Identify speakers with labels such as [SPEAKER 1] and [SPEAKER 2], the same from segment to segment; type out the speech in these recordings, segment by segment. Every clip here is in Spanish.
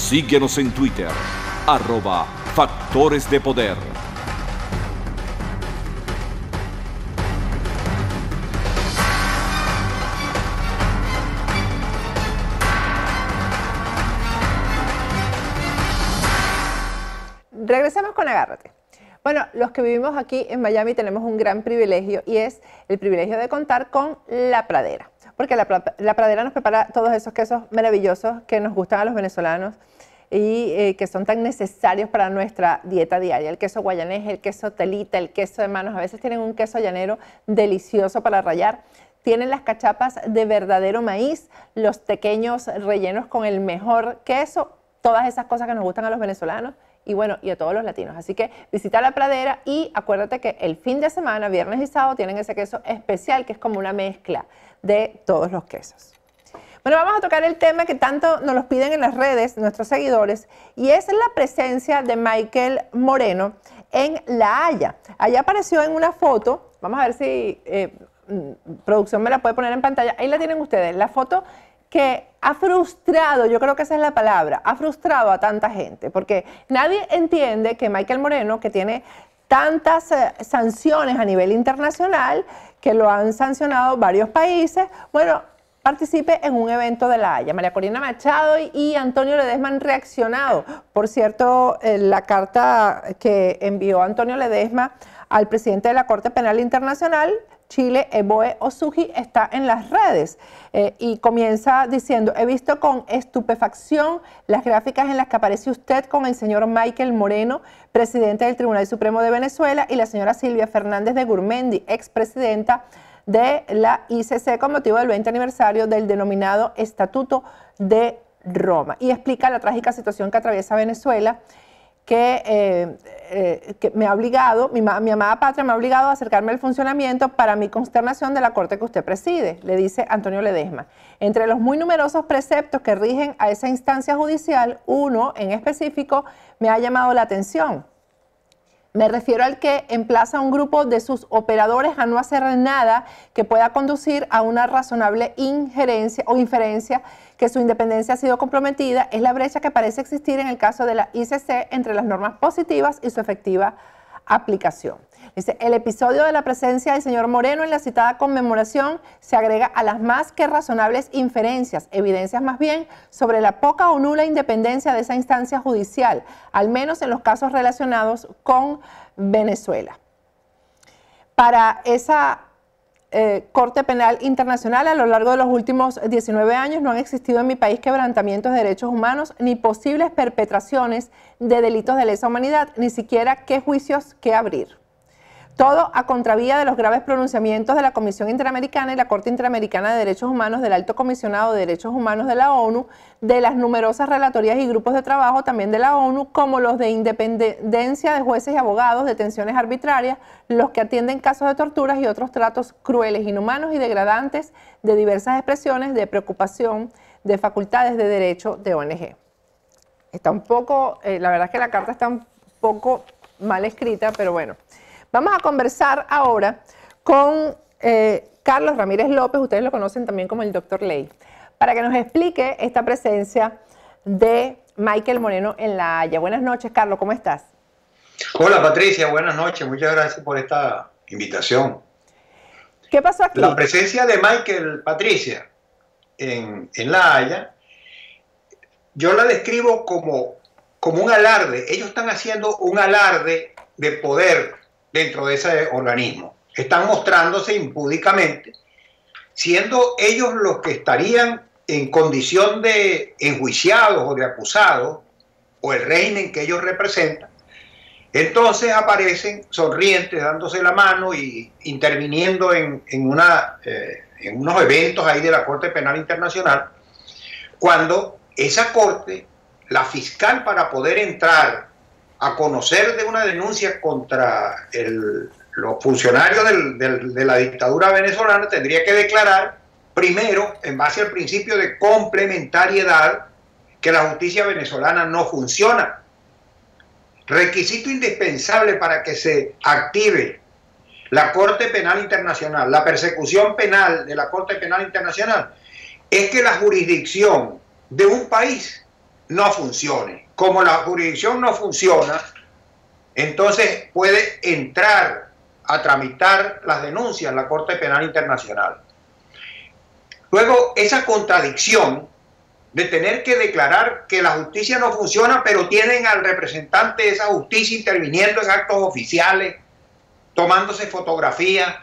[SPEAKER 1] Síguenos en Twitter, @Factores de Poder.
[SPEAKER 2] Regresemos con Agárrate. Bueno, los que vivimos aquí en Miami tenemos un gran privilegio y es el privilegio de contar con La Pradera. Porque la Pradera nos prepara todos esos quesos maravillosos que nos gustan a los venezolanos y que son tan necesarios para nuestra dieta diaria. El queso guayanés, el queso telita, el queso de manos. A veces tienen un queso llanero delicioso para rallar. Tienen las cachapas de verdadero maíz, los pequeños rellenos con el mejor queso, todas esas cosas que nos gustan a los venezolanos y bueno, y a todos los latinos. Así que visita La Pradera y acuérdate que el fin de semana, viernes y sábado, tienen ese queso especial que es como una mezcla de todos los quesos. Bueno, vamos a tocar el tema que tanto nos los piden en las redes nuestros seguidores y es la presencia de Michael Moreno en La Haya. Allá apareció en una foto, vamos a ver si producción me la puede poner en pantalla, ahí la tienen ustedes, la foto que ha frustrado, yo creo que esa es la palabra, ha frustrado a tanta gente, porque nadie entiende que Michael Moreno, que tiene tantas sanciones a nivel internacional, que lo han sancionado varios países, bueno, participe en un evento de La Haya. María Corina Machado y Antonio Ledesma han reaccionado. Por cierto, la carta que envió Antonio Ledesma al presidente de la Corte Penal Internacional, Chile, Eboe Osuji, está en las redes y comienza diciendo: he visto con estupefacción las gráficas en las que aparece usted con el señor Michael Moreno, presidente del Tribunal Supremo de Venezuela, y la señora Silvia Fernández de Gurmendi, expresidenta de la ICC, con motivo del 20 aniversario del denominado Estatuto de Roma. Y explica la trágica situación que atraviesa Venezuela, que me ha obligado, mi amada patria me ha obligado a acercarme al funcionamiento para mi consternación de la Corte que usted preside, le dice Antonio Ledesma. Entre los muy numerosos preceptos que rigen a esa instancia judicial, uno en específico me ha llamado la atención. Me refiero al que emplaza a un grupo de sus operadores a no hacer nada que pueda conducir a una razonable injerencia o inferencia que su independencia ha sido comprometida. Es la brecha que parece existir en el caso de la ICC entre las normas positivas y su efectiva aplicación. Dice: el episodio de la presencia del señor Moreno en la citada conmemoración se agrega a las más que razonables inferencias, evidencias más bien sobre la poca o nula independencia de esa instancia judicial, al menos en los casos relacionados con Venezuela. Para esa Corte Penal Internacional, a lo largo de los últimos 19 años no han existido en mi país quebrantamientos de derechos humanos ni posibles perpetraciones de delitos de lesa humanidad, ni siquiera qué juicios que abrir. Todo a contravía de los graves pronunciamientos de la Comisión Interamericana y la Corte Interamericana de Derechos Humanos, del Alto Comisionado de Derechos Humanos de la ONU, de las numerosas relatorías y grupos de trabajo también de la ONU, como los de independencia de jueces y abogados, detenciones arbitrarias, los que atienden casos de torturas y otros tratos crueles, inhumanos y degradantes de diversas expresiones de preocupación de facultades de derecho de ONG. Está un poco, la verdad es que la carta está un poco mal escrita, pero bueno. Vamos a conversar ahora con Carlos Ramírez López, ustedes lo conocen también como el Dr. Ley, para que nos explique esta presencia de Michael Moreno en La Haya. Buenas noches, Carlos, ¿cómo estás?
[SPEAKER 3] Hola, Patricia, buenas noches, muchas gracias por esta invitación.
[SPEAKER 2] ¿Qué pasó aquí?
[SPEAKER 3] La presencia de Michael, Patricia, en La Haya, yo la describo como un alarde. Ellos están haciendo un alarde de poder dentro de ese organismo. Están mostrándose impúdicamente, siendo ellos los que estarían en condición de enjuiciados o de acusados, o el régimen que ellos representan. Entonces aparecen sonrientes, dándose la mano y interviniendo en unos eventos ahí de la Corte Penal Internacional, cuando esa corte, la fiscal, para poder entrar a conocer de una denuncia contra los funcionarios de la dictadura venezolana, tendría que declarar primero, en base al principio de complementariedad, que la justicia venezolana no funciona. Requisito indispensable para que se active la Corte Penal Internacional, la persecución penal de la Corte Penal Internacional, es que la jurisdicción de un país no funcione. Como la jurisdicción no funciona, entonces puede entrar a tramitar las denuncias en la Corte Penal Internacional. Luego, esa contradicción de tener que declarar que la justicia no funciona, pero tienen al representante de esa justicia interviniendo en actos oficiales, tomándose fotografías,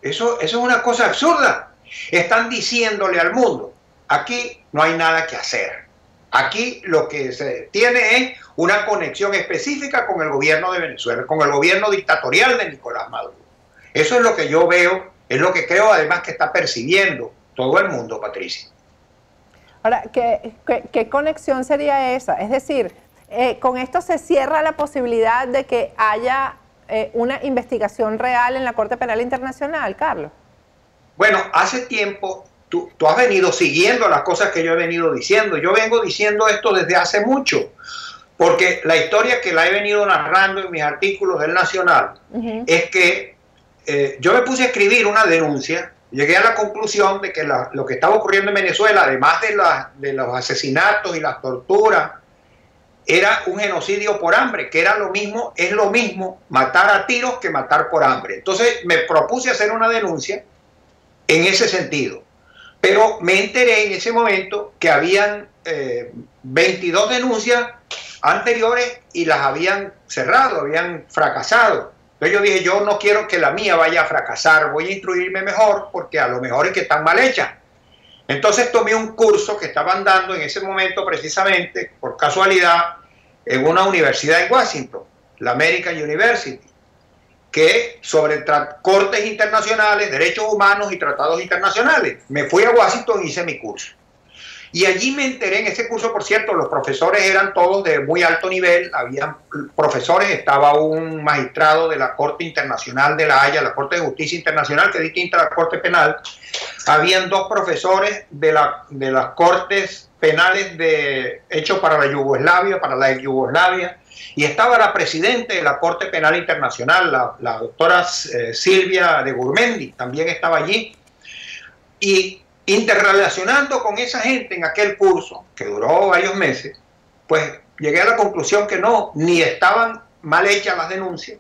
[SPEAKER 3] eso es una cosa absurda. Están diciéndole al mundo, aquí no hay nada que hacer. Aquí lo que se tiene es una conexión específica con el gobierno de Venezuela, con el gobierno dictatorial de Nicolás Maduro. Eso es lo que yo veo, es lo que creo además que está percibiendo todo el mundo, Patricia.
[SPEAKER 2] Ahora, ¿qué conexión sería esa? Es decir, con esto se cierra la posibilidad de que haya una investigación real en la Corte Penal Internacional, Carlos.
[SPEAKER 3] Bueno, hace tiempo tú has venido siguiendo las cosas que yo he venido diciendo. Yo vengo diciendo esto desde hace mucho, porque la historia que la he venido narrando en mis artículos del Nacional es que yo me puse a escribir una denuncia. Llegué a la conclusión de que lo que estaba ocurriendo en Venezuela, además de los asesinatos y las torturas, era un genocidio por hambre, que era lo mismo, es lo mismo matar a tiros que matar por hambre. Entonces me propuse hacer una denuncia en ese sentido. Pero me enteré en ese momento que habían 22 denuncias anteriores y las habían cerrado, habían fracasado. Entonces yo dije, yo no quiero que la mía vaya a fracasar, voy a instruirme mejor porque a lo mejor es que están mal hechas. Entonces tomé un curso que estaban dando en ese momento precisamente, por casualidad, en una universidad en Washington, la American University, que sobre cortes internacionales, derechos humanos y tratados internacionales. Me fui a Washington y hice mi curso. Y allí me enteré, en ese curso, por cierto, los profesores eran todos de muy alto nivel, habían profesores, estaba un magistrado de la Corte Internacional de La Haya, la Corte de Justicia Internacional, que es distinta a la Corte Penal, habían dos profesores de las Cortes Penales hechos para la Yugoslavia, para la ex-Yugoslavia, y estaba la presidenta de la Corte Penal Internacional, la doctora Silvia de Gurmendi, también estaba allí, y interrelacionando con esa gente en aquel curso, que duró varios meses, pues llegué a la conclusión que no, ni estaban mal hechas las denuncias,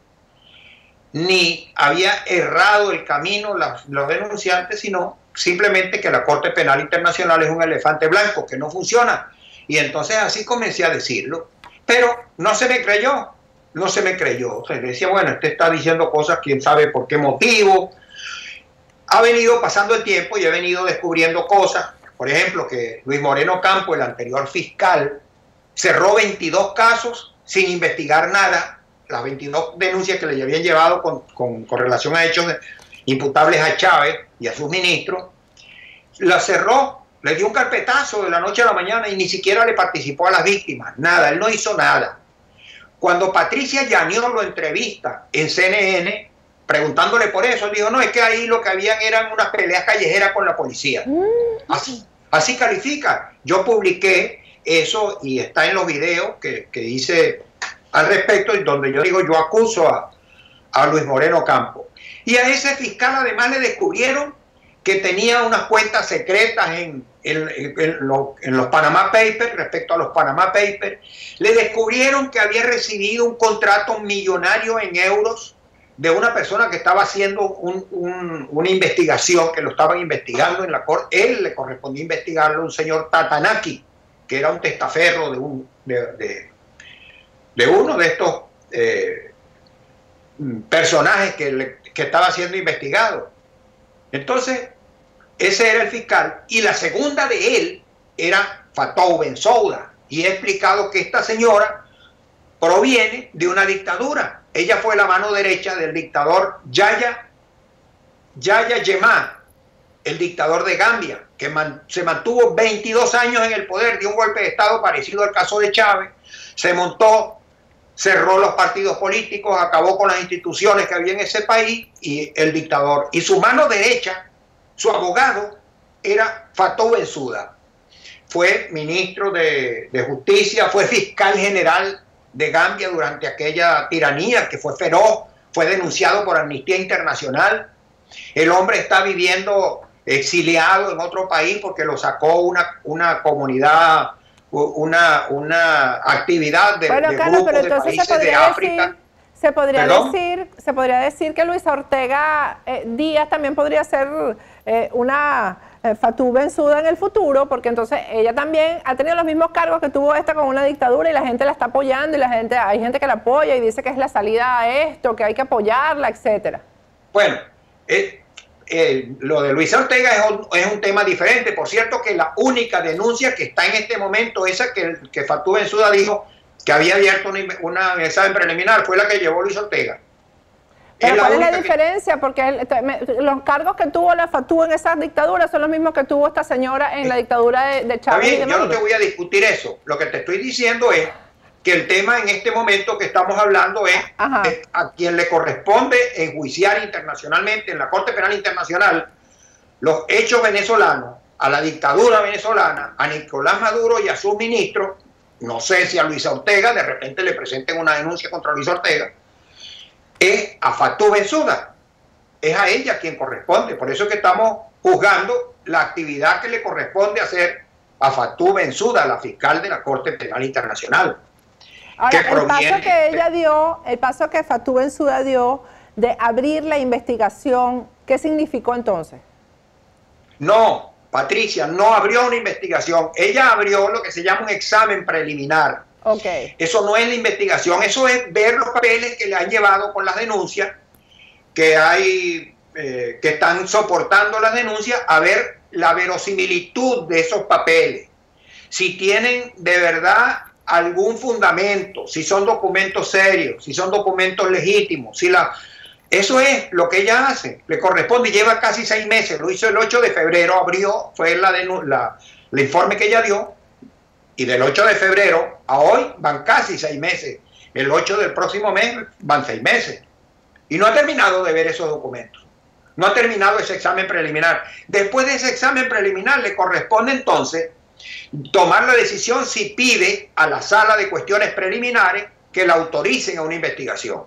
[SPEAKER 3] ni había errado el camino los denunciantes, sino simplemente que la Corte Penal Internacional es un elefante blanco que no funciona. Y entonces así comencé a decirlo, pero no se me creyó, no se me creyó. O sea, decía, bueno, este está diciendo cosas, quién sabe por qué motivo. Ha venido pasando el tiempo y he venido descubriendo cosas, por ejemplo, que Luis Moreno Campo, el anterior fiscal, cerró 22 casos sin investigar nada, las 22 denuncias que le habían llevado con relación a hechos imputables a Chávez y a sus ministros, las cerró, le dio un carpetazo de la noche a la mañana y ni siquiera le participó a las víctimas, nada, él no hizo nada. Cuando Patricia Yaniol lo entrevista en CNN, preguntándole por eso, él dijo, no, es que ahí lo que habían eran unas peleas callejeras con la policía. Así califica. Yo publiqué eso y está en los videos que hice al respecto, y donde yo digo, yo acuso a Luis Moreno Campo. Y a ese fiscal además le descubrieron que tenía unas cuentas secretas en los Panama Papers, respecto a los Panama Papers. Le descubrieron que había recibido un contrato millonario en euros de una persona que estaba haciendo una investigación, que lo estaban investigando en la corte. Él le correspondía investigarlo, un señor Tatanaki, que era un testaferro de uno de estos personajes que estaba siendo investigado. Entonces, ese era el fiscal. Y la segunda de él era Fatou Bensouda. Y he explicado que esta señora proviene de una dictadura. Ella fue la mano derecha del dictador Yahya Jammeh, el dictador de Gambia, que se mantuvo 22 años en el poder, dio un golpe de Estado parecido al caso de Chávez, se montó, cerró los partidos políticos, acabó con las instituciones que había en ese país, y el dictador. Y su mano derecha, su abogado, era Fatou Bensouda. Fue ministro de Justicia, fue fiscal general de Gambia durante aquella tiranía que fue feroz, fue denunciado por Amnistía Internacional. El hombre está viviendo exiliado en otro país porque lo sacó una comunidad una actividad de,
[SPEAKER 2] bueno,
[SPEAKER 3] de
[SPEAKER 2] Carlos,
[SPEAKER 3] grupos
[SPEAKER 2] pero
[SPEAKER 3] de
[SPEAKER 2] entonces
[SPEAKER 3] países de África.
[SPEAKER 2] se podría
[SPEAKER 3] ¿Perdón?
[SPEAKER 2] se podría decir que Luisa Ortega Díaz también podría ser una Fatou Bensouda en el futuro, porque entonces ella también ha tenido los mismos cargos que tuvo esta con una dictadura y la gente la está apoyando y hay gente que la apoya y dice que es la salida a esto, que hay que apoyarla, etcétera.
[SPEAKER 3] Bueno, lo de Luisa Ortega es un tema diferente. Por cierto, que la única denuncia que está en este momento, esa que Fatou Bensouda dijo que había abierto un examen preliminar, fue la que llevó Luisa Ortega.
[SPEAKER 2] Pero ¿cuál es la diferencia? Porque los cargos que tuvo la Fatou en esa dictadura son los mismos que tuvo esta señora en la dictadura de Chávez.
[SPEAKER 3] Está bien, yo no te voy a discutir eso. Lo que te estoy diciendo es que el tema en este momento que estamos hablando es a quien le corresponde enjuiciar internacionalmente en la Corte Penal Internacional los hechos venezolanos, a la dictadura venezolana, a Nicolás Maduro y a sus ministros. No sé si a Luisa Ortega de repente le presenten una denuncia contra Luisa Ortega. Es a Fatou Bensouda, es a ella quien corresponde. Por eso es que estamos juzgando la actividad que le corresponde hacer a Fatou Bensouda, la fiscal de la Corte Penal Internacional.
[SPEAKER 2] Ahora, el paso que Fatou Bensouda dio de abrir la investigación, ¿qué significó entonces?
[SPEAKER 3] No, Patricia, no abrió una investigación. Ella abrió lo que se llama un examen preliminar.
[SPEAKER 2] Okay.
[SPEAKER 3] Eso no es la investigación, eso es ver los papeles que le han llevado con las denuncias, que hay, que están soportando las denuncias, a ver la verosimilitud de esos papeles, si tienen de verdad algún fundamento, si son documentos serios, si son documentos legítimos, eso es lo que ella hace, le corresponde, lleva casi 6 meses, lo hizo el 8 de febrero, abrió, fue el informe que ella dio. Y del 8 de febrero a hoy van casi 6 meses. El 8 del próximo mes van 6 meses. Y no ha terminado de ver esos documentos. No ha terminado ese examen preliminar. Después de ese examen preliminar le corresponde entonces tomar la decisión si pide a la sala de cuestiones preliminares que la autoricen a una investigación.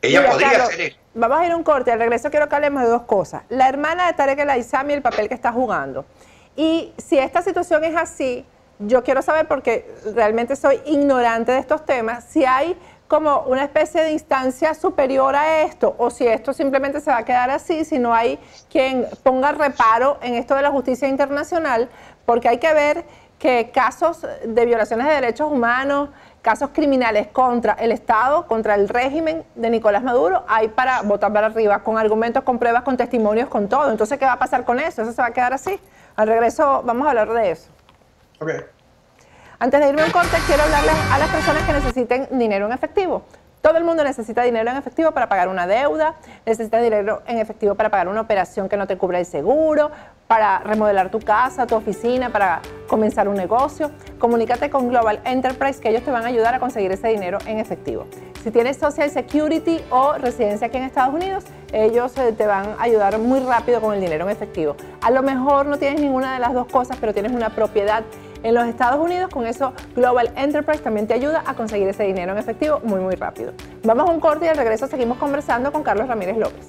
[SPEAKER 3] Ella podría hacer eso.
[SPEAKER 2] Vamos a ir a un corte. Al regreso quiero que hablemos de 2 cosas. La hermana de Tarek El Aissami y el papel que está jugando. Y si esta situación es así, yo quiero saber, porque realmente soy ignorante de estos temas, si hay como una especie de instancia superior a esto, o si esto simplemente se va a quedar así, si no hay quien ponga reparo en esto de la justicia internacional, porque hay que ver que casos de violaciones de derechos humanos, casos criminales contra el Estado, contra el régimen de Nicolás Maduro, hay para votar para arriba, con argumentos, con pruebas, con testimonios, con todo. Entonces, ¿qué va a pasar con eso? ¿Eso se va a quedar así? Al regreso vamos a hablar de eso.
[SPEAKER 3] Okay.
[SPEAKER 2] Antes de irme a un corte, quiero hablarles a las personas que necesiten dinero en efectivo. Todo el mundo necesita dinero en efectivo para pagar una deuda, necesita dinero en efectivo para pagar una operación que no te cubre el seguro, para remodelar tu casa, tu oficina, para comenzar un negocio. Comunícate con Global Enterprise, que ellos te van a ayudar a conseguir ese dinero en efectivo. Si tienes Social Security o residencia aquí en Estados Unidos, ellos te van a ayudar muy rápido con el dinero en efectivo. A lo mejor no tienes ninguna de las 2 cosas, pero tienes una propiedad en los Estados Unidos. Con eso Global Enterprise también te ayuda a conseguir ese dinero en efectivo muy rápido. Vamos a un corte y al regreso seguimos conversando con Carlos Ramírez López.